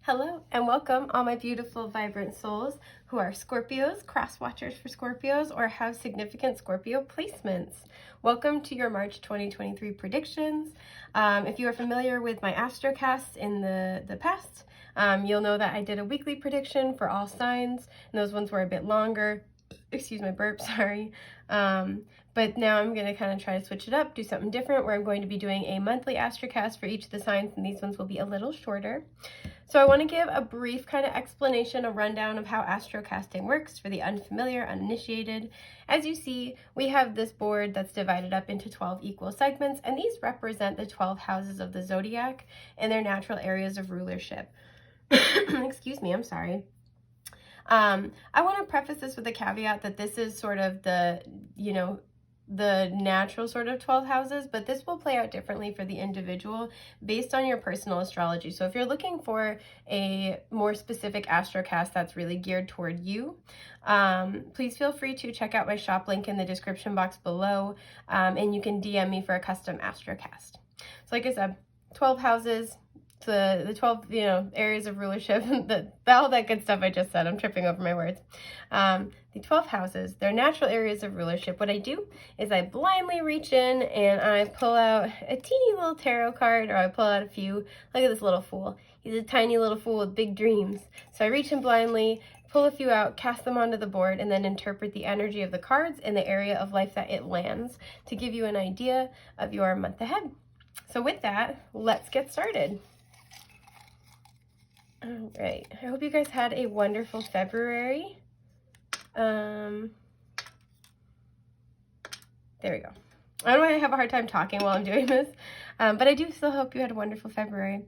Hello and welcome, all my beautiful, vibrant souls who are Scorpios, cross watchers for Scorpios, or have significant Scorpio placements. Welcome to your March 2023 predictions. If you are familiar with my astrocast in the past, you'll know that I did a weekly prediction for all signs, and those ones were a bit longer. Excuse my burp, sorry. But now I'm going to kind of try to switch it up, do something different, where I'm going to be doing a monthly astrocast for each of the signs, and these ones will be a little shorter. So I want to give a brief kind of explanation, a rundown of how astrocasting works for the unfamiliar, uninitiated. As you see, we have this board that's divided up into 12 equal segments, and these represent the 12 houses of the zodiac and their natural areas of rulership. Excuse me, I'm sorry. I want to preface this with a caveat that this is sort of the natural sort of 12 houses, but this will play out differently for the individual based on your personal astrology. So if you're looking for a more specific astrocast that's really geared toward you, please feel free to check out my shop link in the description box below, and you can DM me for a custom astrocast. So like I said, 12 houses, the 12 areas of rulership, all that good stuff I just said. I'm tripping over my words. The 12 houses, they're natural areas of rulership. What I do is I blindly reach in and I pull out a teeny little tarot card, or I pull out a few. Look at this little fool. He's a tiny little fool with big dreams. So I reach in blindly, pull a few out, cast them onto the board, and then interpret the energy of the cards in the area of life that it lands to give you an idea of your month ahead. So with that, let's get started. All right, I hope you guys had a wonderful February. There we go. I don't know why I have a hard time talking while I'm doing this, but I do still hope you had a wonderful February.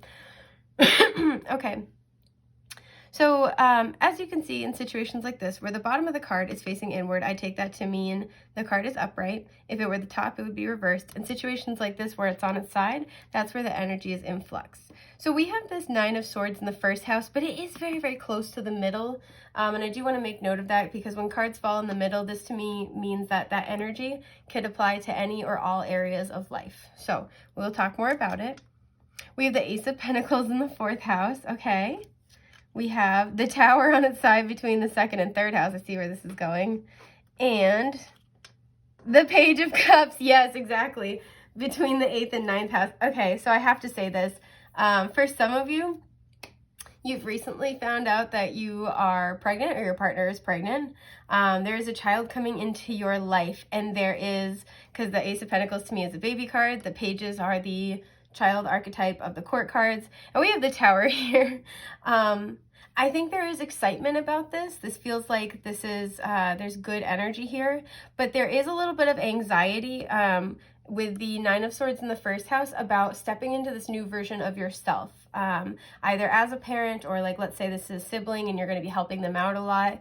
Okay. So as you can see in situations like this, where the bottom of the card is facing inward, I take that to mean the card is upright. If it were the top, it would be reversed. In situations like this where it's on its side, that's where the energy is in flux. So we have this 9 of Swords in the first house, but it is very, very close to the middle. And I do want to make note of that, because when cards fall in the middle, this to me means that that energy could apply to any or all areas of life. So we'll talk more about it. We have the Ace of Pentacles in the 4th house. Okay. We have the Tower on its side between the 2nd and 3rd house. I see where this is going. And the Page of Cups. Yes, exactly. Between the 8th and 9th house. Okay, so I have to say this. For some of you, you've recently found out that you are pregnant, or your partner is pregnant. There is a child coming into your life, and there is, because the Ace of Pentacles to me is a baby card, the pages are the child archetype of the court cards, and we have the Tower here. I think there is excitement about this. This feels like this is, there's good energy here, but there is a little bit of anxiety with the 9 of Swords in the 1st house about stepping into this new version of yourself, either as a parent, or like, let's say this is a sibling and you're going to be helping them out a lot.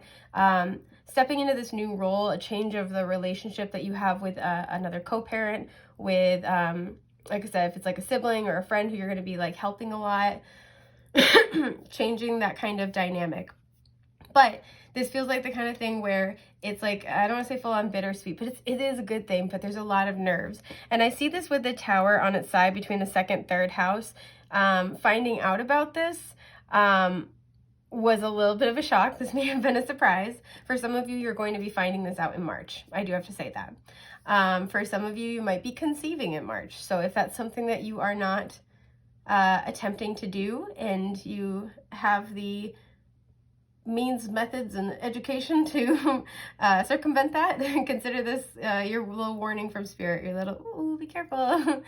Stepping into this new role, a change of the relationship that you have with another co-parent, with, like I said, if it's like a sibling or a friend who you're going to be like helping a lot, changing that kind of dynamic. But this feels like the kind of thing where it's like, I don't want to say full on bittersweet, but it is a good thing, but there's a lot of nerves. And I see this with the Tower on its side between the 2nd, 3rd house. Finding out about this was a little bit of a shock. This may have been a surprise. For some of you, you're going to be finding this out in March. I do have to say that. For some of you, you might be conceiving in March. So if that's something that you are not attempting to do, and you have the means, methods, and education to circumvent that, consider this your little warning from Spirit, your little, ooh, be careful.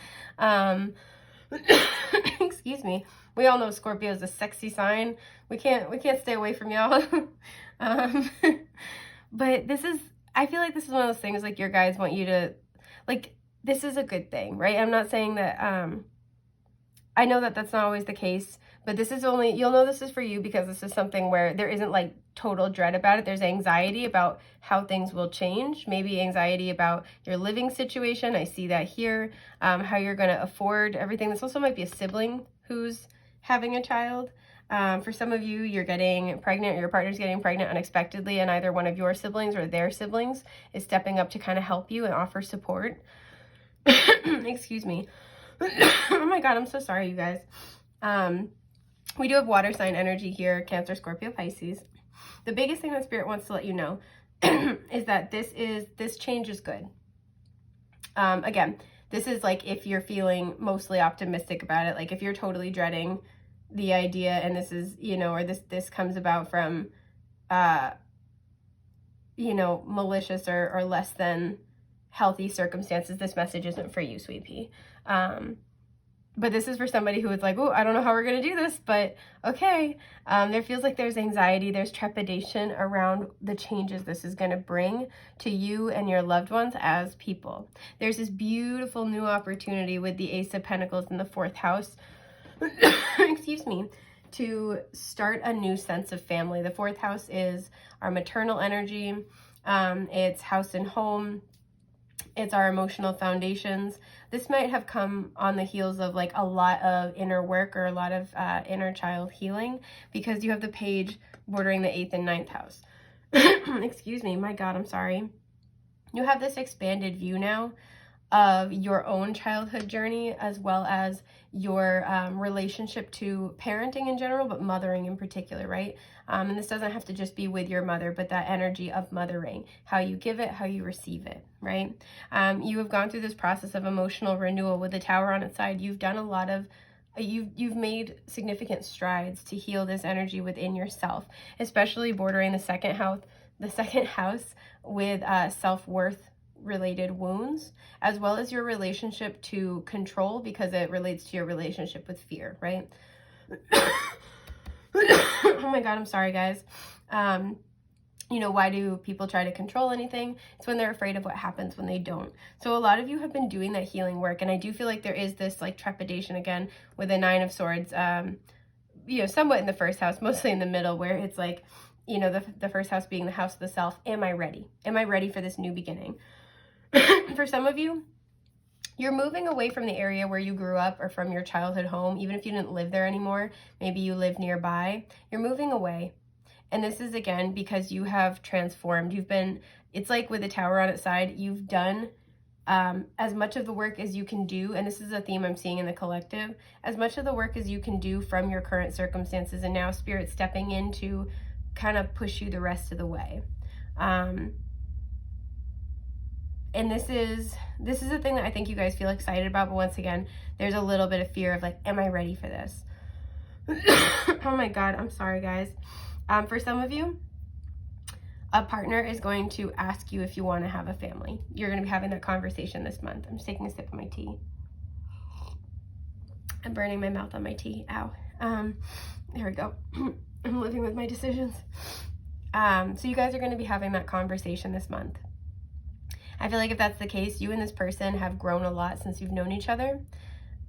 Excuse me. We all know Scorpio is a sexy sign. We can't stay away from y'all. But this is, I feel like this is one of those things, like, your guides want you to, like, this is a good thing, right? I'm not saying that, I know that that's not always the case, but this is only, you'll know this is for you because this is something where there isn't like total dread about it. There's anxiety about how things will change, maybe anxiety about your living situation. I see that here, how you're going to afford everything. This also might be a sibling who's having a child. For some of you, you're getting pregnant, or your partner's getting pregnant unexpectedly, and either one of your siblings or their siblings is stepping up to kind of help you and offer support. Excuse me. Oh my God, I'm so sorry, you guys. We do have water sign energy here, Cancer, Scorpio, Pisces. The biggest thing that Spirit wants to let you know is that this change is good. Again, this is like if you're feeling mostly optimistic about it, like if you're totally dreading the idea and this is, you know, or this comes about from, you know, malicious or less than healthy circumstances, this message isn't for you, sweet pea. But this is for somebody who is like, oh, I don't know how we're going to do this, but okay. There feels like there's anxiety, there's trepidation around the changes this is going to bring to you and your loved ones as people. There's this beautiful new opportunity with the Ace of Pentacles in the 4th house, excuse me, to start a new sense of family. The 4th house is our maternal energy. It's house and home. It's our emotional foundations. This might have come on the heels of like a lot of inner work or a lot of inner child healing, because you have the page bordering the 8th and 9th house. Excuse me, my God, I'm sorry. You have this expanded view now of your own childhood journey, as well as your relationship to parenting in general, but mothering in particular, right? And this doesn't have to just be with your mother, but that energy of mothering, how you give it, how you receive it, right? You have gone through this process of emotional renewal with the Tower on its side. You've done a lot of, you've made significant strides to heal this energy within yourself, especially bordering the second house with self-worth related wounds, as well as your relationship to control, because it relates to your relationship with fear, right? Oh my God, I'm sorry, guys. You know, why do people try to control anything? It's when they're afraid of what happens when they don't. So a lot of you have been doing that healing work, and I do feel like there is this like trepidation again with the 9 of Swords, you know, somewhat in the 1st house, mostly in the middle, where it's like, you know, the 1st house being the house of the self. Am I ready? Am I ready for this new beginning? For some of you, you're moving away from the area where you grew up or from your childhood home. Even if you didn't live there anymore, maybe you live nearby, you're moving away. And this is again because you have transformed. You've been, it's like with the Tower on its side, you've done as much of the work as you can do. And this is a theme I'm seeing in the collective, as much of the work as you can do from your current circumstances. And now Spirit's stepping in to kind of push you the rest of the way. And this is a thing that I think you guys feel excited about, but once again, there's a little bit of fear of like, am I ready for this? Oh my God, I'm sorry, guys. For some of you, a partner is going to ask you if you want to have a family. You're going to be having that conversation this month. I'm just taking a sip of my tea. I'm burning my mouth on my tea. Ow. There we go. I'm living with my decisions. So you guys are going to be having that conversation this month. I feel like if that's the case, you and this person have grown a lot since you've known each other.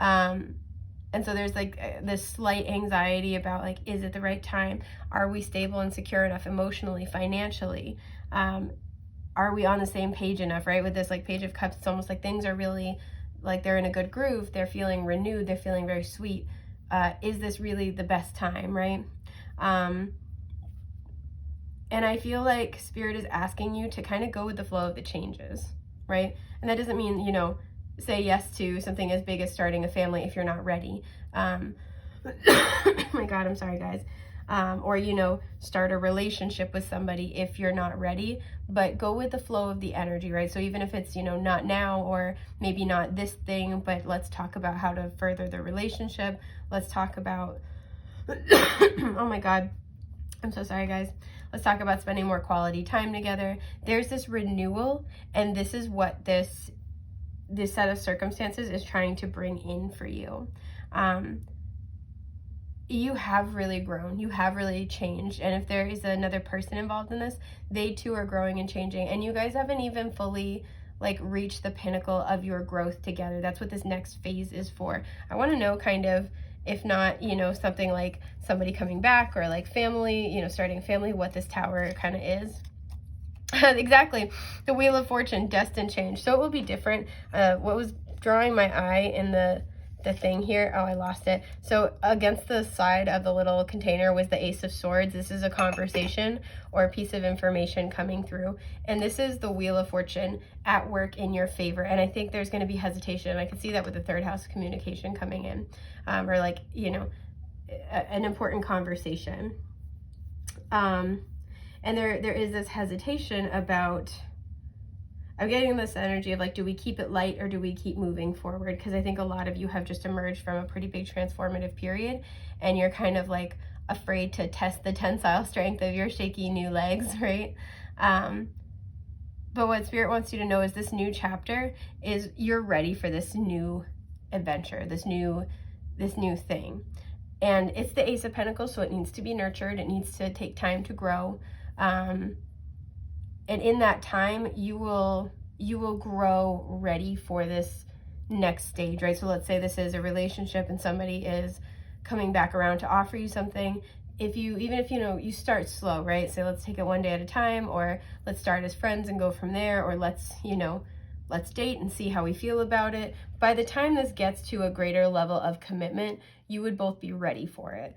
And so there's like this slight anxiety about like, is it the right time? Are we stable and secure enough emotionally, financially? Are we on the same page enough, right? With this like Page of Cups, it's almost like things are really like they're in a good groove. They're feeling renewed. They're feeling very sweet. Is this really the best time, right? And I feel like Spirit is asking you to kind of go with the flow of the changes, right? And that doesn't mean, you know, say yes to something as big as starting a family if you're not ready. Oh my God, I'm sorry, guys. Or, you know, start a relationship with somebody if you're not ready, but go with the flow of the energy, right? So even if it's, you know, not now or maybe not this thing, but let's talk about how to further the relationship. Let's talk about, oh my God, I'm so sorry, guys. Let's talk about spending more quality time together. There's this renewal, and this is what this set of circumstances is trying to bring in for you. You have really grown. You have really changed. And if there is another person involved in this, they too are growing and changing. And you guys haven't even fully like reached the pinnacle of your growth together. That's what this next phase is for. I want to know kind of, if not, you know, something like somebody coming back or like family, you know, starting a family, what this Tower kind of is. Exactly. The Wheel of Fortune, destined change. So it will be different. What was drawing my eye in the thing here, oh, I lost it. So against the side of the little container was the Ace of Swords. This is a conversation or a piece of information coming through. And this is the Wheel of Fortune at work in your favor. And I think there's going to be hesitation. I can see that with the 3rd house communication coming in. Or like, you know, an important conversation. And there is this hesitation about, I'm getting this energy of like, do we keep it light or do we keep moving forward? Because I think a lot of you have just emerged from a pretty big transformative period, and you're kind of like afraid to test the tensile strength of your shaky new legs, right? But what Spirit wants you to know is this new chapter is you're ready for this new adventure, this new thing. And it's the Ace of Pentacles, so it needs to be nurtured. It needs to take time to grow. And in that time, you will grow ready for this next stage, right? So let's say this is a relationship and somebody is coming back around to offer you something. Even if you start slow, right? Say, let's take it one day at a time, or let's start as friends and go from there, or let's date and see how we feel about it. By the time this gets to a greater level of commitment, you would both be ready for it.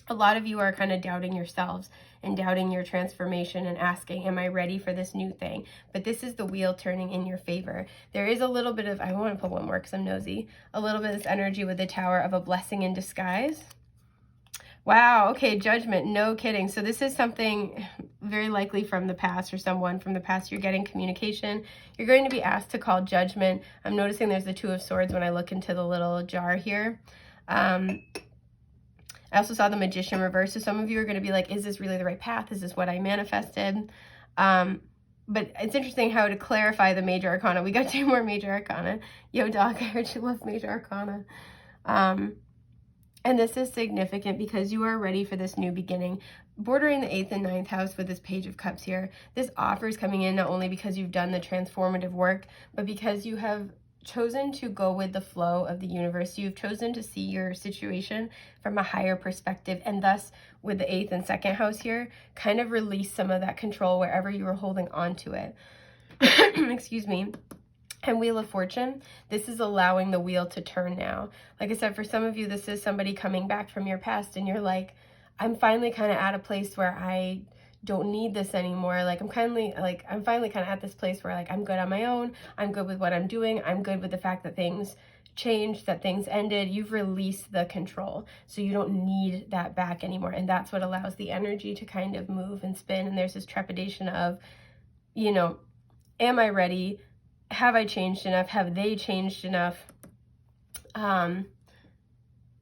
A lot of you are kind of doubting yourselves and doubting your transformation and asking, am I ready for this new thing? But this is the wheel turning in your favor. There is a little bit of, I want to pull one more because I'm nosy, a little bit of this energy with the Tower of a blessing in disguise. Wow, okay, Judgment, no kidding. So this is something very likely from the past, or someone from the past. You're getting communication. You're going to be asked to call judgment. I'm noticing there's the Two of Swords when I look into the little jar here. I also saw the Magician reverse. So some of you are going to be like, is this really the right path? Is this what I manifested? But it's interesting how to clarify the major arcana. We got 2 more major arcana. Yo, Doc, I heard you love major arcana. And this is significant because you are ready for this new beginning. Bordering the 8th and 9th house with this Page of Cups here, this offer is coming in not only because you've done the transformative work, but because you have chosen to go with the flow of the universe. You've chosen to see your situation from a higher perspective, and thus with the 8th and 2nd house here, kind of release some of that control wherever you were holding on to it. Excuse me. And Wheel of Fortune, this is allowing the wheel to turn now. Like I said, for some of you, this is somebody coming back from your past and you're like, I'm finally kind of at a place where I don't need this anymore. Like I'm finally kind of at this place where like I'm good on my own. I'm good with what I'm doing. I'm good with the fact that things changed, that things ended. You've released the control. So you don't need that back anymore. And that's what allows the energy to kind of move and spin. And there's this trepidation of, am I ready? Have I changed enough? Have they changed enough? Am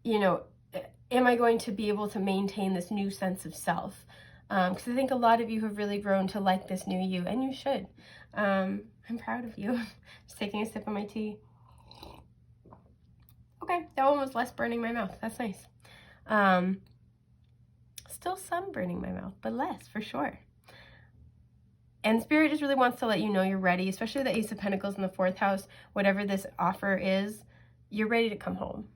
I going to be able to maintain this new sense of self? Because I think a lot of you have really grown to like this new you, and you should. I'm proud of you. Just taking a sip of my tea. Okay, that one was less burning my mouth. That's nice. Still some burning my mouth, but less for sure. And Spirit just really wants to let you know you're ready, especially the Ace of Pentacles in the 4th house. Whatever this offer is, you're ready to come home.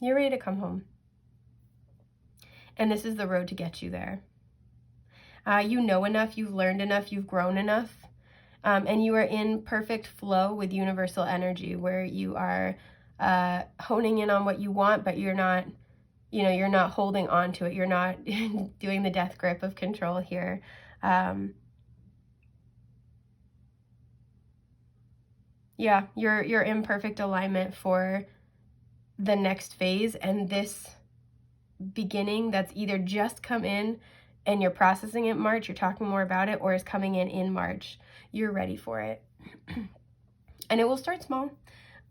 You're ready to come home. And this is the road to get you there. You know enough, you've learned enough, you've grown enough, and you are in perfect flow with universal energy where you are honing in on what you want, but you're not, you're not holding on to it. You're not doing the death grip of control here. Yeah, you're in perfect alignment for the next phase, and this beginning that's either just come in and you're processing it March, you're talking more about it, or is coming in March. You're ready for it. And it will start small.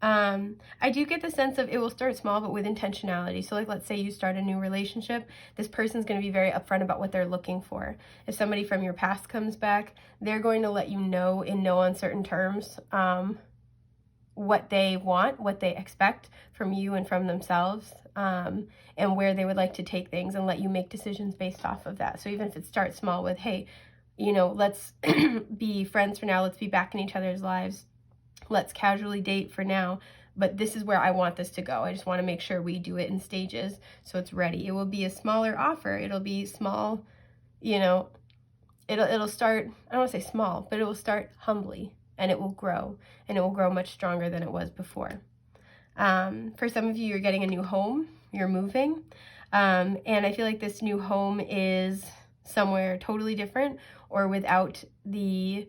I do get the sense of it will start small, but with intentionality. So like, let's say you start a new relationship, this person's going to be very upfront about what they're looking for. If somebody from your past comes back, they're going to let you know in no uncertain terms, what they want, what they expect from you and from themselves, and where they would like to take things, and let you make decisions based off of that. So even if it starts small with, hey, let's be friends for now, let's be back in each other's lives, let's casually date for now, but this is where I want this to go. I just want to make sure we do it in stages so it's ready. It will be a smaller offer. It'll be small, it'll start, I don't want to say small, but it will start humbly, and it will grow, and it will grow much stronger than it was before. For some of you, you're getting a new home, you're moving, and I feel like this new home is somewhere totally different, or without the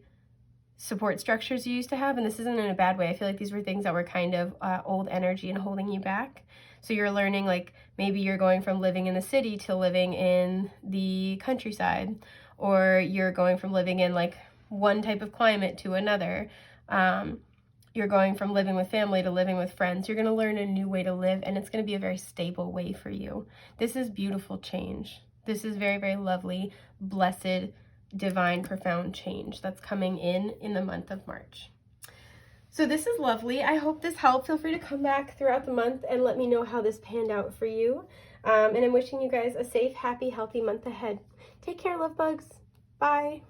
support structures you used to have, and this isn't in a bad way. I feel like these were things that were kind of old energy and holding you back. So you're learning, like, maybe you're going from living in the city to living in the countryside, or you're going from living in like one type of climate to another. You're going from living with family to living with friends. You're going to learn a new way to live, and it's going to be a very stable way for you. This is beautiful change. This is very, very lovely, blessed, divine, profound change that's coming in the month of March. So this is lovely. I hope this helped. Feel free to come back throughout the month and let me know how this panned out for you. And I'm wishing you guys a safe, happy, healthy month ahead. Take care, love bugs. Bye.